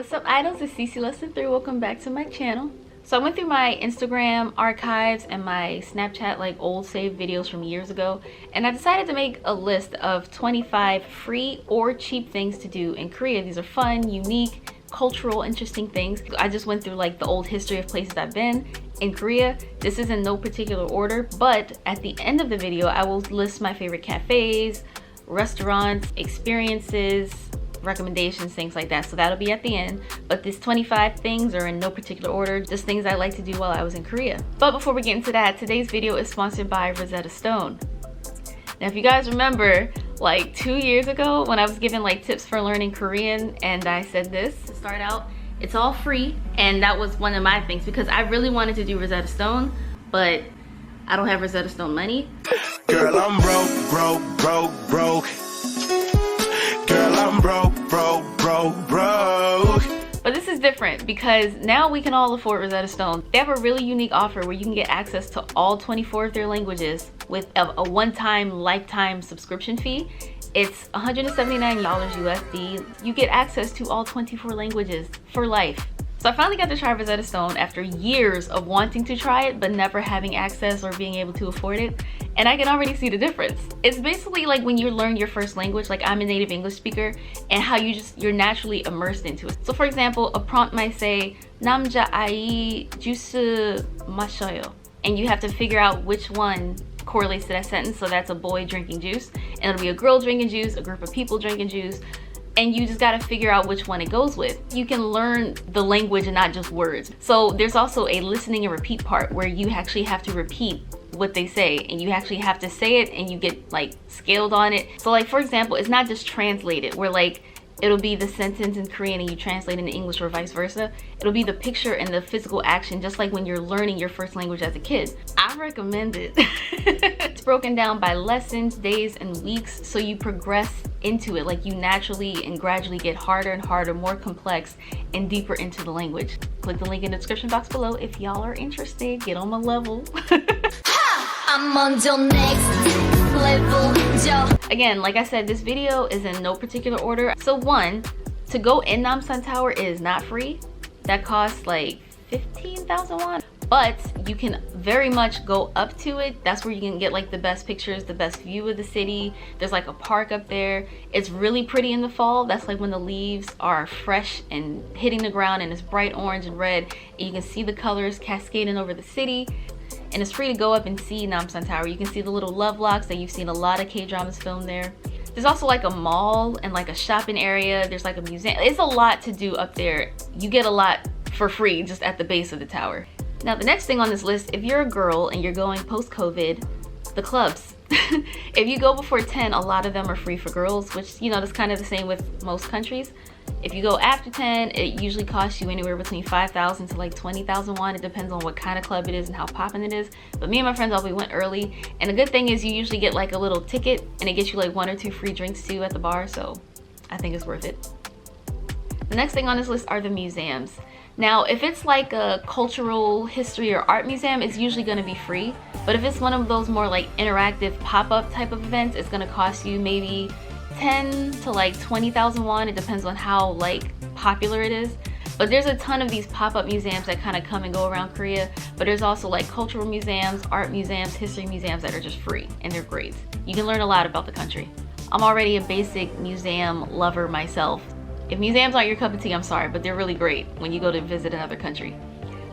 What's up, idols? It's Cece Lesson 3. Welcome back to my channel. So I went through my Instagram archives and my Snapchat, like old saved videos from years ago, and I decided to make a list of 25 free or cheap things to do in Korea. These are fun, unique, cultural, interesting things. I just went through like the old history of places I've been in Korea. This is in no particular order, but at the end of the video, I will list my favorite cafes, restaurants, experiences, recommendations, things like that. So that'll be at the end, but these 25 things are in no particular order, just things I like to do while I was in Korea. But before we get into that, today's video is sponsored by Rosetta Stone. Now if you guys remember, like 2 years ago when I was giving like tips for learning Korean, and I said this to start out, it's all free, and that was one of my things because I really wanted to do Rosetta Stone, but I don't have Rosetta Stone money. Girl, I'm broke. Girl, I'm broke. But this is different because now we can all afford Rosetta Stone. They have a really unique offer where you can get access to all 24 of their languages with a one-time lifetime subscription fee. It's $179 USD. You get access to all 24 languages for life. So I finally got to try Rosetta Stone after years of wanting to try it but never having access or being able to afford it, and I can already see the difference. It's basically like when you learn your first language, like I'm a native English speaker, and how you're naturally immersed into it. So for example, a prompt might say 남자 아이 주스 마셔요, and you have to figure out which one correlates to that sentence. So that's a boy drinking juice, and it'll be a girl drinking juice, a group of people drinking juice, and you just got to figure out which one it goes with. You can learn the language and not just words. So there's also a listening and repeat part where you actually have to repeat what they say, and you actually have to say it, and you get like scaled on it. So like for example, it's not just translated where like it'll be the sentence in Korean and you translate into English or vice versa. It'll be the picture and the physical action, just like when you're learning your first language as a kid. I recommend it. It's broken down by lessons, days, and weeks, so you progress into it. Like you naturally and gradually get harder and harder, more complex, and deeper into the language. Click the link in the description box below if y'all are interested. Get on my level. I'm on your next level. Again, like I said, this video is in no particular order. So one, to go in Namsun Tower is not free. That costs like 15,000 won. But you can very much go up to it. That's where you can get like the best pictures, the best view of the city. There's like a park up there. It's really pretty in the fall. That's like when the leaves are fresh and hitting the ground, and it's bright orange and red, and you can see the colors cascading over the city. And it's free to go up and see Namsun Tower. You can see the little love locks that you've seen a lot of K-dramas filmed there. There's also like a mall and like a shopping area. There's like a museum. It's a lot to do up there. You get a lot for free just at the base of the tower. Now the next thing on this list, if you're a girl and you're going post-COVID, the clubs. If you go before 10, a lot of them are free for girls, which, you know, that's kind of the same with most countries. If you go after 10, it usually costs you anywhere between 5,000 to like 20,000 won. It depends on what kind of club it is and how poppin' it is. But me and my friends always went early, and the good thing is you usually get like a little ticket, and it gets you like 1 or 2 free drinks too at the bar, so I think it's worth it. The next thing on this list are the museums. Now, if it's like a cultural history or art museum, it's usually going to be free. But if it's one of those more like interactive pop-up type of events, it's going to cost you maybe 10 to like 20,000 won. It depends on how like popular it is. But there's a ton of these pop-up museums that kind of come and go around Korea. But there's also like cultural museums, art museums, history museums that are just free, and they're great. You can learn a lot about the country. I'm already a basic museum lover myself. If museums aren't your cup of tea, I'm sorry, but they're really great when you go to visit another country.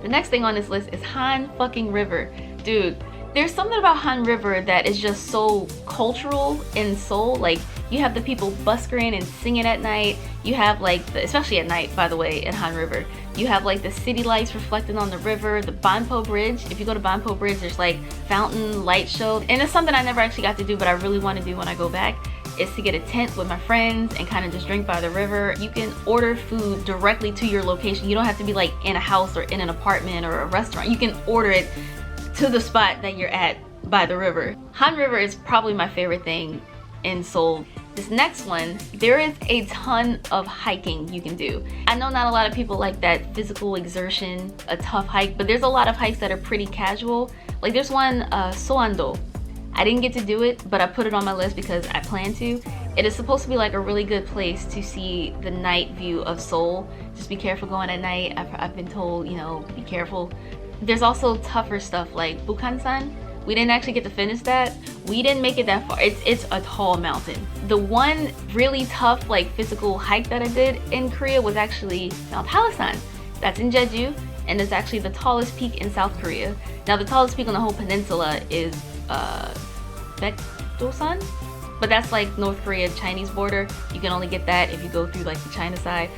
The next thing on this list is Han fucking River. Dude, there's something about Han River that is just so cultural in Seoul. Like, you have the people buskering and singing at night. You have like, especially at night, by the way, in Han River. You have like the city lights reflecting on the river, the Banpo Bridge. If you go to Banpo Bridge, there's like fountain light show. And it's something I never actually got to do, but I really want to do when I go back, is to get a tent with my friends and kind of just drink by the river. You can order food directly to your location. You don't have to be like in a house or in an apartment or a restaurant. You can order it to the spot that you're at by the river. Han River is probably my favorite thing in Seoul. This next one, there is a ton of hiking you can do. I know not a lot of people like that physical exertion, a tough hike, but there's a lot of hikes that are pretty casual. Like there's one, Soando. I didn't get to do it, but I put it on my list because I plan to. It is supposed to be like a really good place to see the night view of Seoul. Just be careful going at night. I've been told, you know, be careful. There's also tougher stuff like Bukhansan. We didn't actually get to finish that. We didn't make it that far. It's a tall mountain. The one really tough like physical hike that I did in Korea was actually Mount Halasan. That's in Jeju, and it's actually the tallest peak in South Korea. Now the tallest peak on the whole peninsula is Baekdosan, but that's like North Korea Chinese border. You can only get that if you go through like the China side.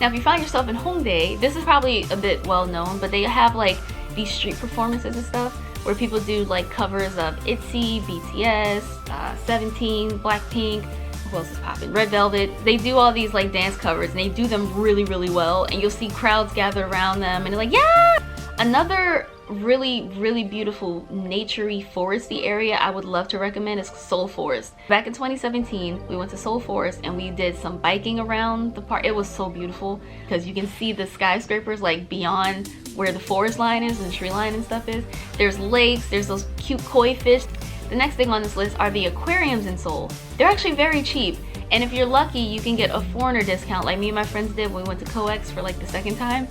Now if you find yourself in Hongdae, this is probably a bit well known, but they have like these street performances and stuff where people do like covers of ITZY, BTS, 17, Blackpink, who else is popping? Red Velvet. They do all these like dance covers and they do them really, really well, and you'll see crowds gather around them and they're like, yeah! Another really, really beautiful naturey foresty area I would love to recommend is Seoul Forest. Back in 2017, we went to Seoul Forest and we did some biking around the park. It was so beautiful because you can see the skyscrapers like beyond where the forest line is and the tree line and stuff is. There's lakes, there's those cute koi fish. The next thing on this list are the aquariums in Seoul. They're actually very cheap, and if you're lucky you can get a foreigner discount like me and my friends did when we went to COEX for like the second time.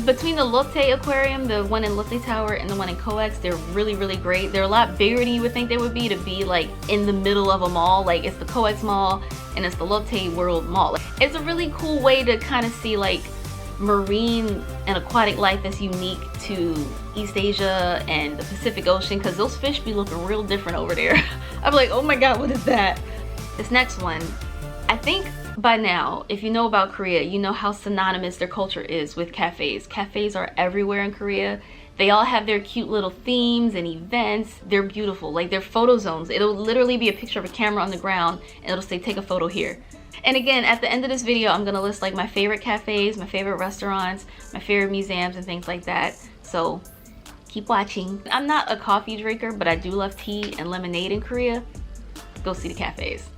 Between the Lotte Aquarium, the one in Lotte Tower, and the one in COEX, they're really, really great. They're a lot bigger than you would think they would be to be like in the middle of a mall. Like it's the COEX mall and it's the Lotte World Mall. It's a really cool way to kind of see like marine and aquatic life that's unique to East Asia and the Pacific Ocean, because those fish be looking real different over there. I'm like, oh my god, what is that? This next one, I think by now, if you know about Korea, you know how synonymous their culture is with cafes. Cafes are everywhere in Korea. They all have their cute little themes and events. They're beautiful, like they're photo zones. It'll literally be a picture of a camera on the ground and it'll say take a photo here. And again, at the end of this video, I'm gonna list like my favorite cafes, my favorite restaurants, my favorite museums and things like that. So keep watching. I'm not a coffee drinker, but I do love tea and lemonade in Korea. Go see the cafes.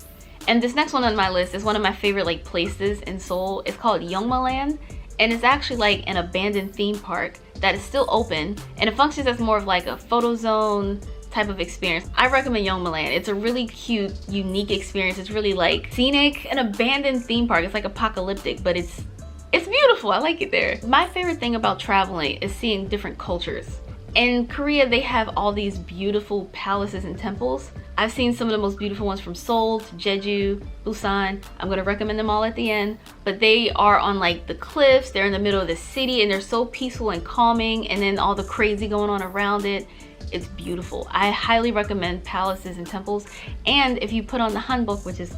And this next one on my list is one of my favorite like places in Seoul. It's called Yeongmaland, and it's actually like an abandoned theme park that is still open, and it functions as more of like a photo zone type of experience. I recommend Yeongmaland. It's a really cute, unique experience. It's really like scenic, an abandoned theme park. It's like apocalyptic, but it's beautiful. I like it there. My favorite thing about traveling is seeing different cultures. In Korea, they have all these beautiful palaces and temples. I've seen some of the most beautiful ones from Seoul to Jeju, Busan. I'm gonna recommend them all at the end. But they are on like the cliffs, they're in the middle of the city, and they're so peaceful and calming, and then all the crazy going on around it. It's beautiful. I highly recommend palaces and temples. And if you put on the hanbok, which is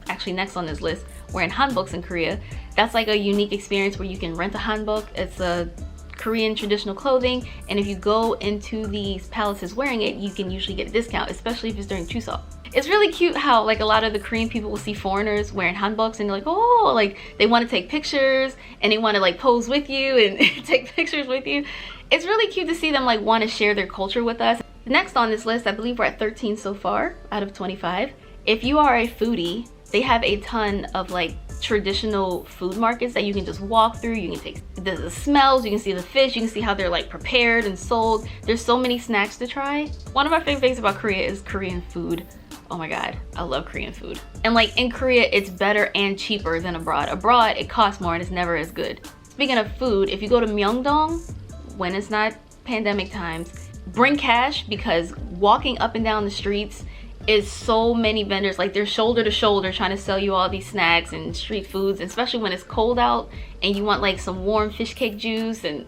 actually next on this list, wearing hanboks in Korea, that's like a unique experience where you can rent a hanbok. It's a Korean traditional clothing, and if you go into these palaces wearing it, you can usually get a discount, especially if it's during Chuseok. It's really cute how like a lot of the Korean people will see foreigners wearing hanboks and they're like, oh, like they want to take pictures and they want to like pose with you and take pictures with you. It's really cute to see them like want to share their culture with us. Next on this list, I believe we're at 13 so far out of 25. If you are a foodie, they have a ton of like traditional food markets that you can just walk through. You can take the smells, you can see the fish, you can see how they're like prepared and sold. There's so many snacks to try. One of my favorite things about Korea is Korean food. Oh my god, I love Korean food. And like in Korea, it's better and cheaper than abroad. Abroad, it costs more and it's never as good. Speaking of food, if you go to Myeongdong, when it's not pandemic times, bring cash, because walking up and down the streets is so many vendors, like they're shoulder to shoulder trying to sell you all these snacks and street foods, especially when it's cold out and you want like some warm fish cake juice, and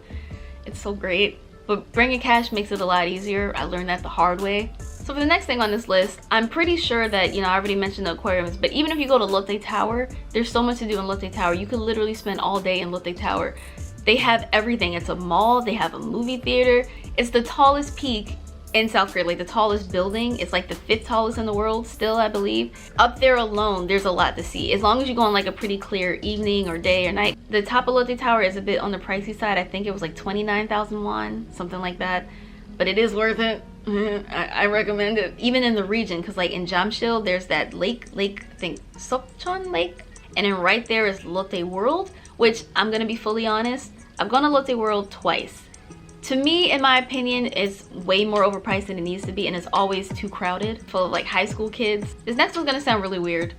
it's so great. But bringing cash makes it a lot easier. I learned that the hard way. So for the next thing on this list, I'm pretty sure that, you know, I already mentioned the aquariums, but even if you go to Lotte Tower, there's so much to do in Lotte Tower. You could literally spend all day in Lotte Tower. They have everything. It's a mall, they have a movie theater. It's the tallest peak in South Korea, like the tallest building. It's like the 5th tallest in the world still, I believe. Up there alone, there's a lot to see. As long as you go on like a pretty clear evening or day or night. The top of Lotte Tower is a bit on the pricey side. I think it was like 29,000 won, something like that. But it is worth it. I recommend it. Even in the region, because like in Jamsil, there's that lake, I think Sokchon Lake. And then right there is Lotte World, which I'm gonna be fully honest, I've gone to Lotte World twice. To me, in my opinion, it's way more overpriced than it needs to be, and it's always too crowded, full of like high school kids. This next one's gonna sound really weird,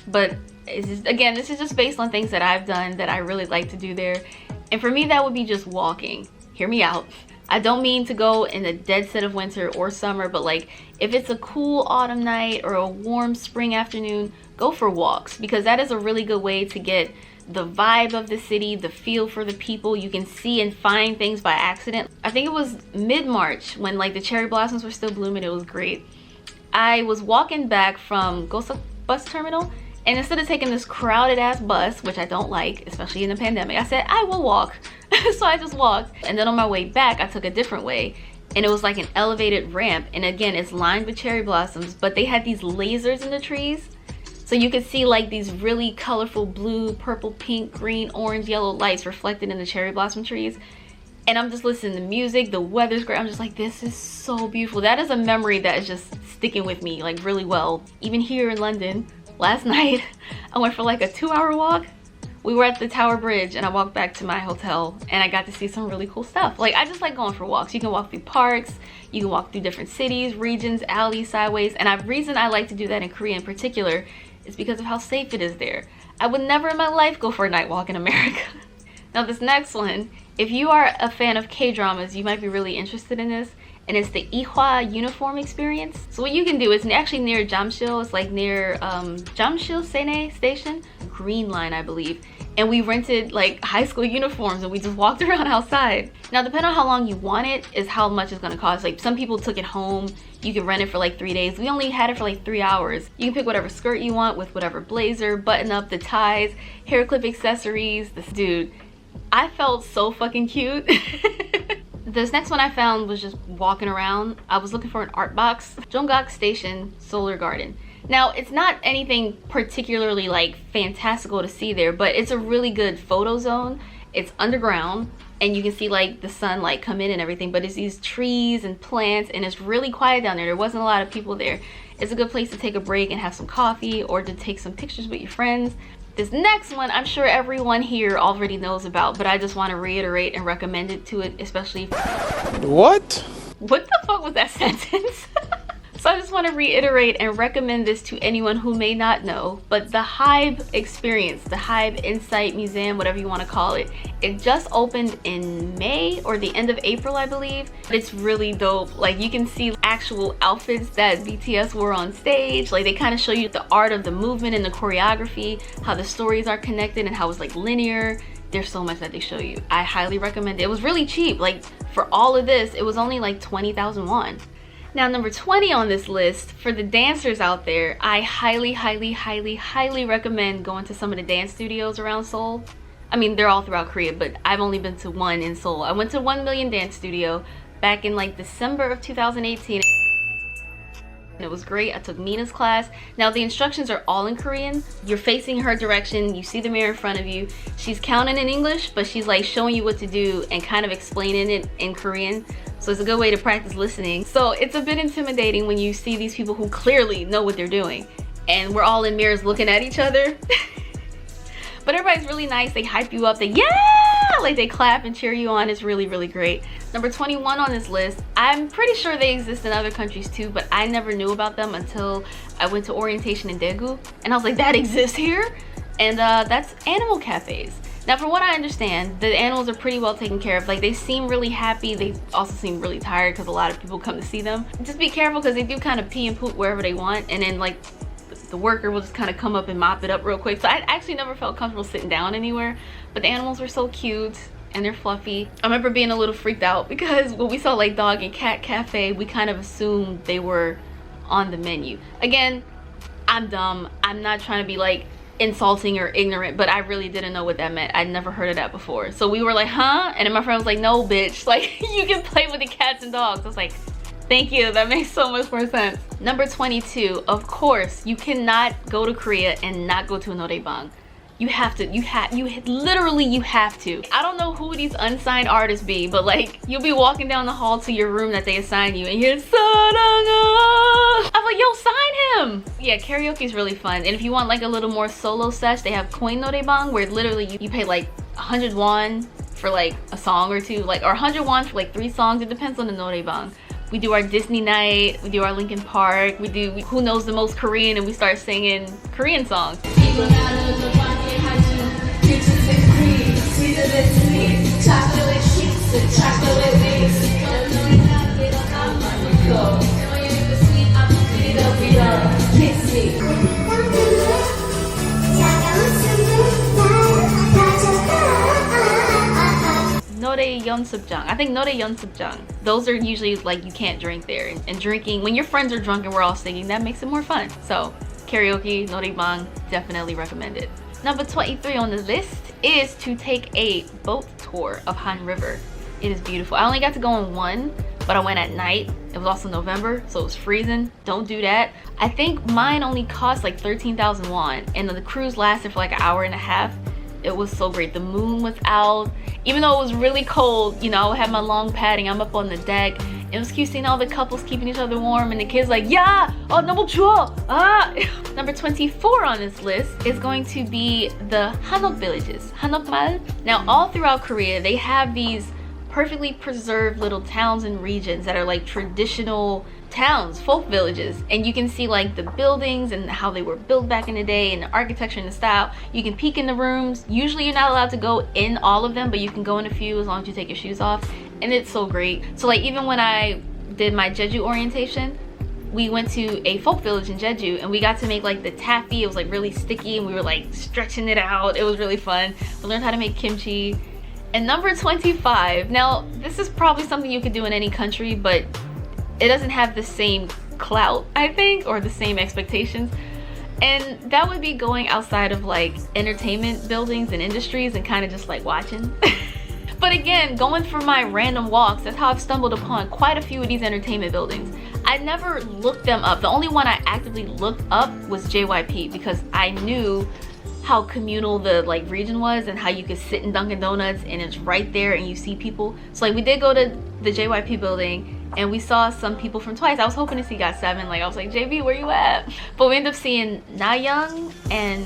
but it's just, again, this is just based on things that I've done that I really like to do there. And for me, that would be just walking. Hear me out. I don't mean to go in the dead set of winter or summer, but like if it's a cool autumn night or a warm spring afternoon, go for walks, because that is a really good way to get the vibe of the city, the feel for the people. You can see and find things by accident. I think it was mid-March when like the cherry blossoms were still blooming. It was great. I was walking back from Gosa bus terminal, and instead of taking this crowded ass bus, which I don't like, especially in the pandemic, I said I will walk. So I just walked, and then on my way back I took a different way, and it was like an elevated ramp, and again it's lined with cherry blossoms, but they had these lasers in the trees, so you could see like these really colorful blue, purple, pink, green, orange, yellow lights reflected in the cherry blossom trees. And I'm just listening to music, the weather's great, I'm just like, this is so beautiful. That is a memory that is just sticking with me like really well. Even here in London, last night I went for like a 2-hour walk. We were at the Tower Bridge, and I walked back to my hotel, and I got to see some really cool stuff. Like, I just like going for walks. You can walk through parks, you can walk through different cities, regions, alleys, sideways, and the reason I like to do that in Korea in particular is because of how safe it is there. I would never in my life go for a night walk in America. Now this next one, if you are a fan of K-dramas, you might be really interested in this, and it's the Ihwa uniform experience. So what you can do is actually near Jamsil, it's like near Jamsil Sene Station, Green Line I believe, and we rented like high school uniforms and we just walked around outside. Now depending on how long you want it is how much it's gonna cost. Like some people took it home, you can rent it for like 3 days. We only had it for like 3 hours. You can pick whatever skirt you want with whatever blazer, button up, the ties, hair clip accessories. This dude, I felt so fucking cute. This next one I found was just walking around. I was looking for an art box. Jonggak Station Solar Garden. Now it's not anything particularly like fantastical to see there, but it's a really good photo zone. It's underground and you can see like the sunlight come in and everything, but it's these trees and plants, and it's really quiet down there. There wasn't a lot of people there. It's a good place to take a break and have some coffee or to take some pictures with your friends. This next one, I'm sure everyone here already knows about, but I just want to reiterate and recommend it to it, especially. What? What the fuck was that sentence? So I just want to reiterate and recommend this to anyone who may not know, but the Hybe experience, the Hybe Insight Museum, whatever you want to call it, it just opened in May or the end of April, I believe. It's really dope. Like you can see actual outfits that BTS wore on stage. Like they kind of show you the art of the movement and the choreography, how the stories are connected and how it's like linear. There's so much that they show you. I highly recommend it. It was really cheap. Like for all of this, it was only like 20,000 won. Now number 20 on this list, for the dancers out there, I highly recommend going to some of the dance studios around Seoul. I mean, they're all throughout Korea, but I've only been to one in Seoul. I went to 1 Million Dance Studio back in like December of 2018. And it was great. I took Mina's class. Now the instructions are all in Korean. You're facing her direction, you see the mirror in front of you. She's counting in English, but she's like showing you what to do and kind of explaining it in Korean. So it's a good way to practice listening. So it's a bit intimidating when you see these people who clearly know what they're doing, and we're all in mirrors looking at each other. But everybody's really nice. They hype you up. They, yeah! Like they clap and cheer you on. It's really great. Number 21 on this list, I'm pretty sure they exist in other countries too, but I never knew about them until I went to orientation in Daegu, and I was like, that exists here? And that's animal cafes. Now from what I understand, the animals are pretty well taken care of. Like they seem really happy. They also seem really tired because a lot of people come to see them. Just be careful because they do kind of pee and poop wherever they want, and then like the worker will just kind of come up and mop it up real quick. So I actually never felt comfortable sitting down anywhere, but the animals were so cute and they're fluffy. I remember being a little freaked out because when we saw like dog and cat cafe, we kind of assumed they were on the menu. Again, I'm dumb. I'm not trying to be like insulting or ignorant, but I really didn't know what that meant. I'd never heard of that before. So we were like, huh? And then my friend was like, no bitch, like you can play with the cats and dogs. I was like, thank you, that makes so much more sense. Number 22, of course, you cannot go to Korea and not go to a noraebang. You have to, literally you have to. I don't know who these unsigned artists be, but like you'll be walking down the hall to your room that they assign you and you hear Saranga. I'm like, yo, sign him. Yeah, karaoke is really fun. And if you want like a little more solo sesh, they have coin noraebang where literally you pay like 100 won for like a song or two, like, or 100 won for like 3 songs. It depends on the noraebang. We do our Disney night, we do our Linkin Park, we do who knows the most Korean, and we start singing Korean songs. Nore Yeonsubjang. I think Nore Yeonsubjang. Those are usually like you can't drink there. And drinking, when your friends are drunk and we're all singing, that makes it more fun. So karaoke, noraebang, definitely recommended. Number 23 on the list is to take a boat tour of Han River. It is beautiful. I only got to go on one, but I went at night. It was also November, so it was freezing. Don't do that. I think mine only cost like 13,000 won, and the cruise lasted for like an hour and a half. It was so great. The moon was out. Even though it was really cold, you know, I had my long padding. I'm up on the deck. It was cute seeing all the couples keeping each other warm, and the kids like, yeah, oh, 너무 추워. Ah. Number 24 on this list is going to be the Hanok villages, Hanokmal. Now, all throughout Korea, they have these perfectly preserved little towns and regions that are like traditional towns, folk villages, and you can see like the buildings and how they were built back in the day and the architecture and the style. You can peek in the rooms. Usually you're not allowed to go in all of them, but you can go in a few as long as you take your shoes off, and it's so great. So like even when I did my Jeju orientation, we went to a folk village in Jeju and we got to make like the taffy. It was like really sticky and we were like stretching it out. It was really fun. We learned how to make kimchi. And number 25, now this is probably something you could do in any country, but it doesn't have the same clout, I think, or the same expectations. And that would be going outside of like entertainment buildings and industries and kind of just like watching. But again, going for my random walks, that's how I've stumbled upon quite a few of these entertainment buildings. I never looked them up. The only one I actively looked up was JYP because I knew how communal the like region was and how you could sit in Dunkin' Donuts and it's right there and you see people. So like we did go to the JYP building and we saw some people from Twice. I was hoping to see GOT7. Like I was like, JB, where you at? But we ended up seeing Nayoung and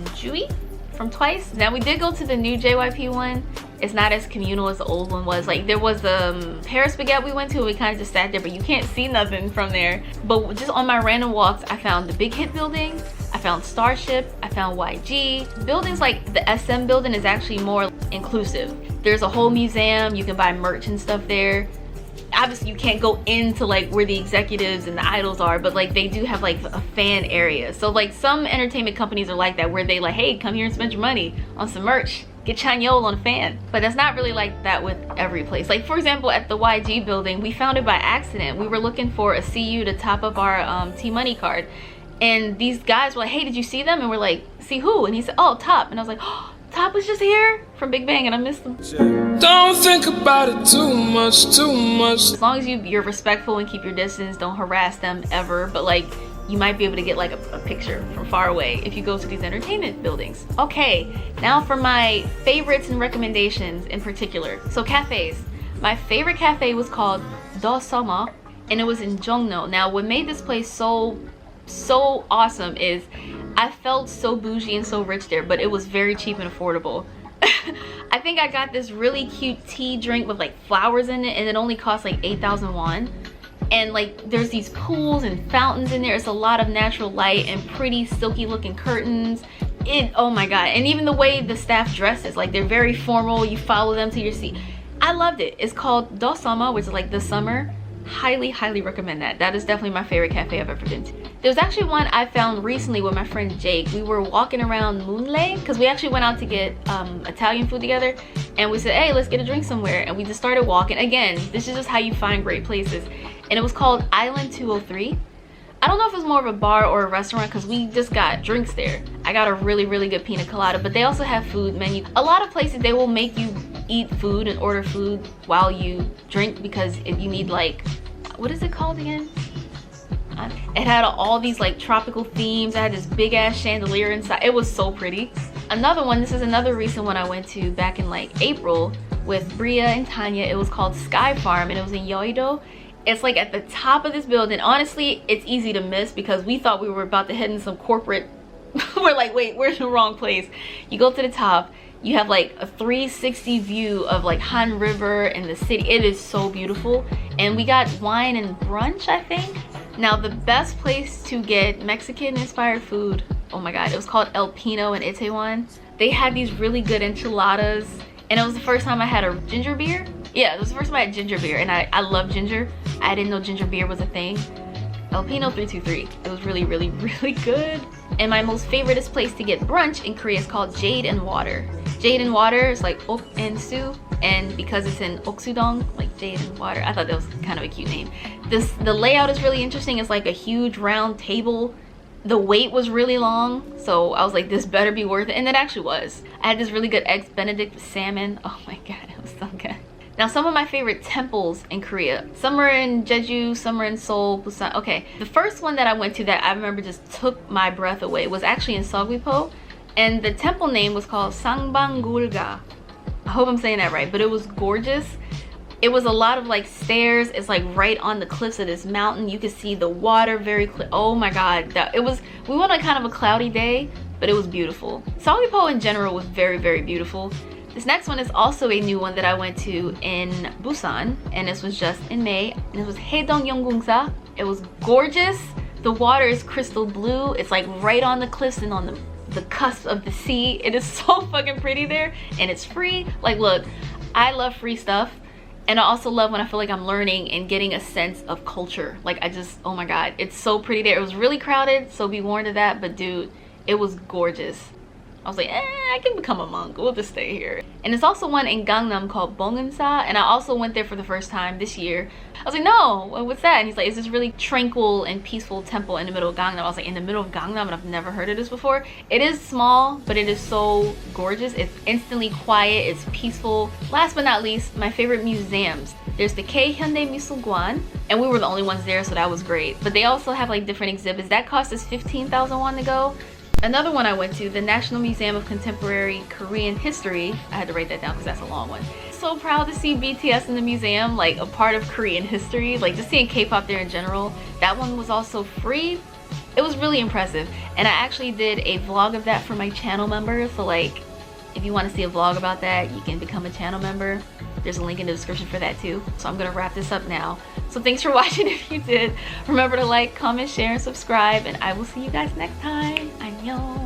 Jui from Twice. Now we did go to the new JYP one. It's not as communal as the old one was. Like there was the Paris Baguette we went to and we kind of just sat there, but you can't see nothing from there. But just on my random walks, I found the Big Hit building, I found Starship, I found YG. Buildings like the SM building is actually more inclusive. There's a whole museum, you can buy merch and stuff there. Obviously you can't go into like where the executives and the idols are, but like they do have like a fan area. So like some entertainment companies are like that where they like, hey, come here and spend your money on some merch. Get Chanyeol on a fan. But that's not really like that with every place. Like for example, at the YG building, we found it by accident. We were looking for a CU to top up our T-Money card. And these guys were like, hey, did you see them? And we're like, see who? And he said, oh, Top. And I was like, oh, Top was just here from Big Bang and I missed them. Don't think about it too much. As long as you're respectful and keep your distance, don't harass them ever. But like, you might be able to get like a picture from far away if you go to these entertainment buildings. Okay, now for my favorites and recommendations in particular. So cafes. My favorite cafe was called Do Soma and it was in Jongno. Now what made this place so awesome is I felt so bougie and so rich there, but it was very cheap and affordable. I think I got this really cute tea drink with like flowers in it and it only cost like 8,000 won. And like there's these pools and fountains in there. It's a lot of natural light and pretty silky looking curtains. Oh my god. And even the way the staff dresses, like they're very formal. You follow them to your seat. I loved it. It's called Do Soma, which is like the summer. Highly recommend that. That is definitely my favorite cafe I've ever been to. There was actually one I found recently with my friend Jake. We were walking around Moonlay because we actually went out to get Italian food together and we said, hey, let's get a drink somewhere, and we just started walking. Again, this is just how you find great places. And it was called Island 203. I don't know if it was more of a bar or a restaurant because we just got drinks there. I got a really good pina colada, but they also have food menu. A lot of places they will make you eat food and order food while you drink because if you need like, what is it called again? It had all these like tropical themes. I had this big ass chandelier inside. It was so pretty. Another one, this is another recent one I went to back in like April with Bria and Tanya. It was called Sky Farm and it was in Yeouido. It's like at the top of this building. Honestly, it's easy to miss because we thought we were about to head in some corporate. We're like, wait, we're in the wrong place. You go to the top You have like a 360 view of like Han River and the city. It is so beautiful. And we got wine and brunch, I think. Now the best place to get Mexican inspired food, oh my god, it was called El Pino in Itaewon. They had these really good enchiladas, and it was the first time I had a ginger beer. Yeah, it was the first time I had ginger beer, and I love ginger. I didn't know ginger beer was a thing. El Pino 323. It was really, really, really good. And my most favoriteest place to get brunch in Korea is called Jade and Water. Jade and Water is like ok and su, and because it's in Oksudong, like Jade and Water, I thought that was kind of a cute name. The layout is really interesting. It's like a huge round table. The wait was really long, so I was like, this better be worth it, and it actually was. I had this really good eggs benedict with salmon. Oh my god, it was so good. Now, some of my favorite temples in Korea, some are in Jeju, some are in Seoul, Busan. Okay, the first one that I went to that I remember just took my breath away was actually in Seogwipo, and the temple name was called Sangbangulga. I hope I'm saying that right, but it was gorgeous. It was a lot of like stairs. It's like right on the cliffs of this mountain. You could see the water very clear. Oh my god, we went on kind of a cloudy day, but it was beautiful. Seogwipo in general was very, very beautiful. This next one is also a new one that I went to in Busan, and this was just in May, and it was Haedong Yeonggungsa. It was gorgeous. The water is crystal blue. It's like right on the cliffs and on the cusp of the sea. It is so fucking pretty there, and it's free. Like, look, I love free stuff. And I also love when I feel like I'm learning and getting a sense of culture. Like, oh my god, it's so pretty there. It was really crowded, so be warned of that, but dude, it was gorgeous. I was like, I can become a monk. We'll just stay here. And there's also one in Gangnam called Bukhansan, and I also went there for the first time this year. I was like, no, what's that? And he's like, it's this really tranquil and peaceful temple in the middle of Gangnam. I was like, in the middle of Gangnam, and I've never heard of this before. It is small, but it is so gorgeous. It's instantly quiet. It's peaceful. Last but not least, my favorite museums. There's the K Hyundai Misulgwan, and we were the only ones there, so that was great. But they also have like different exhibits. That cost us 15,000 won to go. Another one I went to, the National Museum of Contemporary Korean History. I had to write that down because that's a long one. So proud to see BTS in the museum, like a part of Korean history, like just seeing K-pop there in general. That one was also free. It was really impressive. And I actually did a vlog of that for my channel members. So like, if you want to see a vlog about that, you can become a channel member. There's a link in the description for that too. So I'm gonna wrap this up now. So thanks for watching if you did. Remember to like, comment, share, and subscribe, and I will see you guys next time. Annyeong.